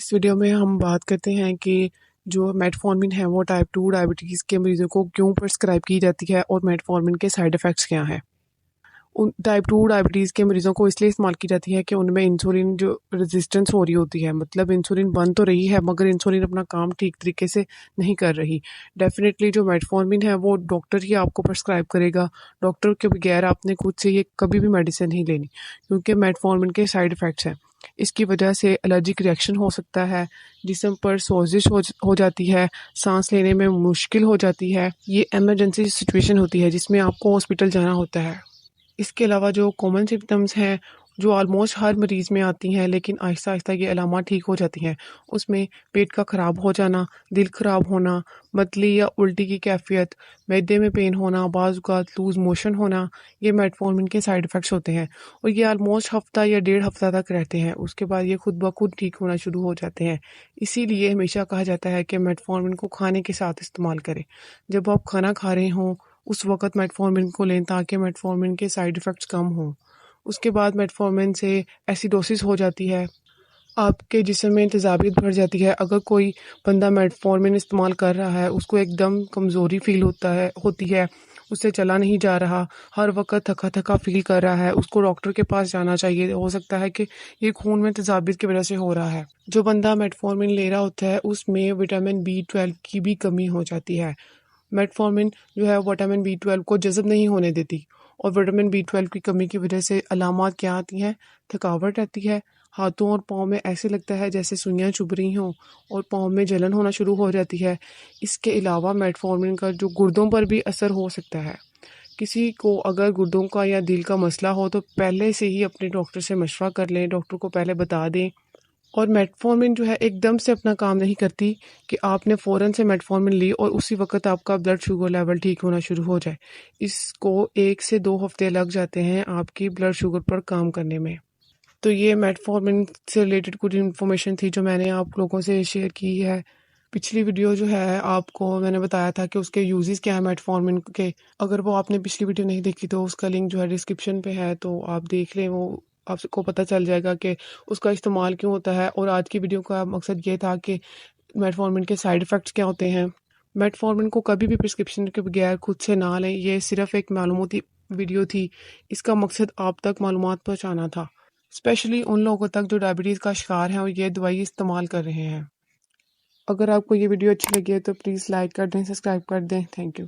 اس video میں ہم بات کرتے ہیں کہ جو میٹفورمن ہے وہ ٹائپ 2 ڈائبٹیز کے مریضوں کو کیوں پرسکرائب کی جاتی ہے اور میٹفورمن کے سائیڈ ایفیکٹس کیا ہیں۔ ان ٹائپ 2 ڈائبٹیز کے مریضوں کو اس لیے استعمال کی جاتی ہے کہ ان میں انسولین جو ریزسٹنس ہو رہی ہوتی ہے، مطلب انسولین بن تو رہی ہے مگر انسولین اپنا کام ٹھیک طریقے سے نہیں کر رہی۔ ڈیفینیٹلی جو میٹفورمن ہے وہ ڈاکٹر ہی آپ کو پرسکرائب کرے گا، ڈاکٹر کے بغیر آپ نے خود سے یہ کبھی بھی میڈیسن نہیں لینی، کیونکہ میٹفورمن کے سائیڈ ایفیکٹس ہیں۔ اس کی وجہ سے الرجک ریئیکشن ہو سکتا ہے، جسم پر سوزش ہو جاتی ہے، سانس لینے میں مشکل ہو جاتی ہے۔ یہ ایمرجنسی سچویشن ہوتی ہے جس میں آپ کو ہاسپٹل جانا ہوتا ہے۔ اس کے علاوہ جو کامن سمپٹمز ہیں جو آلموسٹ ہر مریض میں آتی ہیں لیکن آہستہ آہستہ یہ علامات ٹھیک ہو جاتی ہیں، اس میں پیٹ کا خراب ہو جانا، دل خراب ہونا، متلی یا الٹی کی کیفیت، معدے میں پین ہونا، بعض اوقات لوز موشن ہونا، یہ میٹفورمن کے سائیڈ ایفیکٹس ہوتے ہیں اور یہ آلموسٹ ہفتہ یا 1.5 ہفتہ تک رہتے ہیں۔ اس کے بعد یہ خود بخود ٹھیک ہونا شروع ہو جاتے ہیں۔ اسی لیے ہمیشہ کہا جاتا ہے کہ میٹفورمن کو کھانے کے ساتھ استعمال کریں۔ جب آپ کھانا کھا رہے ہوں اس وقت میٹفورمن کو لیں تاکہ میٹفورمن کے سائیڈ ایفیکٹس کم ہوں۔ اس کے بعد میٹفورمن سے ایسیڈوسس ہو جاتی ہے، آپ کے جسم میں تیزابیت بڑھ جاتی ہے۔ اگر کوئی بندہ میٹفورمن استعمال کر رہا ہے، اس کو ایک دم کمزوری فیل ہوتی ہے، اس سے چلا نہیں جا رہا، ہر وقت تھکا تھکا فیل کر رہا ہے، اس کو ڈاکٹر کے پاس جانا چاہیے۔ ہو سکتا ہے کہ یہ خون میں تیزابیت کی وجہ سے ہو رہا ہے۔ جو بندہ میٹفورمن لے رہا ہوتا ہے اس میں وٹامن B12 کی بھی کمی ہو جاتی ہے۔ میٹفورمن جو ہے وٹامن B12 کو جذب نہیں ہونے دیتی، اور وٹامن B12 کی کمی کی وجہ سے علامات کیا آتی ہیں؟ تھکاوٹ رہتی ہے، ہاتھوں اور پاؤں میں ایسے لگتا ہے جیسے سوئیاں چبھ رہی ہوں، اور پاؤں میں جلن ہونا شروع ہو جاتی ہے۔ اس کے علاوہ میٹفورمن کا جو گردوں پر بھی اثر ہو سکتا ہے۔ کسی کو اگر گردوں کا یا دل کا مسئلہ ہو تو پہلے سے ہی اپنے ڈاکٹر سے مشورہ کر لیں، ڈاکٹر کو پہلے بتا دیں۔ اور میٹفورمن جو ہے ایک دم سے اپنا کام نہیں کرتی کہ آپ نے فوراً سے میٹفورمن لی اور اسی وقت آپ کا بلڈ شوگر لیول ٹھیک ہونا شروع ہو جائے۔ اس کو 1 سے 2 ہفتے لگ جاتے ہیں آپ کی بلڈ شوگر پر کام کرنے میں۔ تو یہ میٹفورمن سے ریلیٹڈ کچھ انفارمیشن تھی جو میں نے آپ لوگوں سے شیئر کی ہے۔ پچھلی ویڈیو جو ہے آپ کو میں نے بتایا تھا کہ اس کے یوزز کیا ہیں میٹفورمن کے۔ اگر وہ آپ نے پچھلی ویڈیو نہیں دیکھی تو اس کا لنک جو ہے ڈسکرپشن پہ ہے، تو آپ دیکھ لیں، وہ آپ کو پتہ چل جائے گا کہ اس کا استعمال کیوں ہوتا ہے۔ اور آج کی ویڈیو کا مقصد یہ تھا کہ میٹفورمن کے سائیڈ ایفیکٹس کیا ہوتے ہیں۔ میٹفورمن کو کبھی بھی پرسکرپشن کے بغیر خود سے نہ لیں، یہ صرف ایک معلوماتی ویڈیو تھی۔ اس کا مقصد آپ تک معلومات پہنچانا تھا، اسپیشلی ان لوگوں تک جو ڈائبٹیز کا شکار ہیں اور یہ دوائی استعمال کر رہے ہیں۔ اگر آپ کو یہ ویڈیو اچھی لگی ہے تو پلیز لائک کر دیں، سبسکرائب کر دیں۔ Thank you.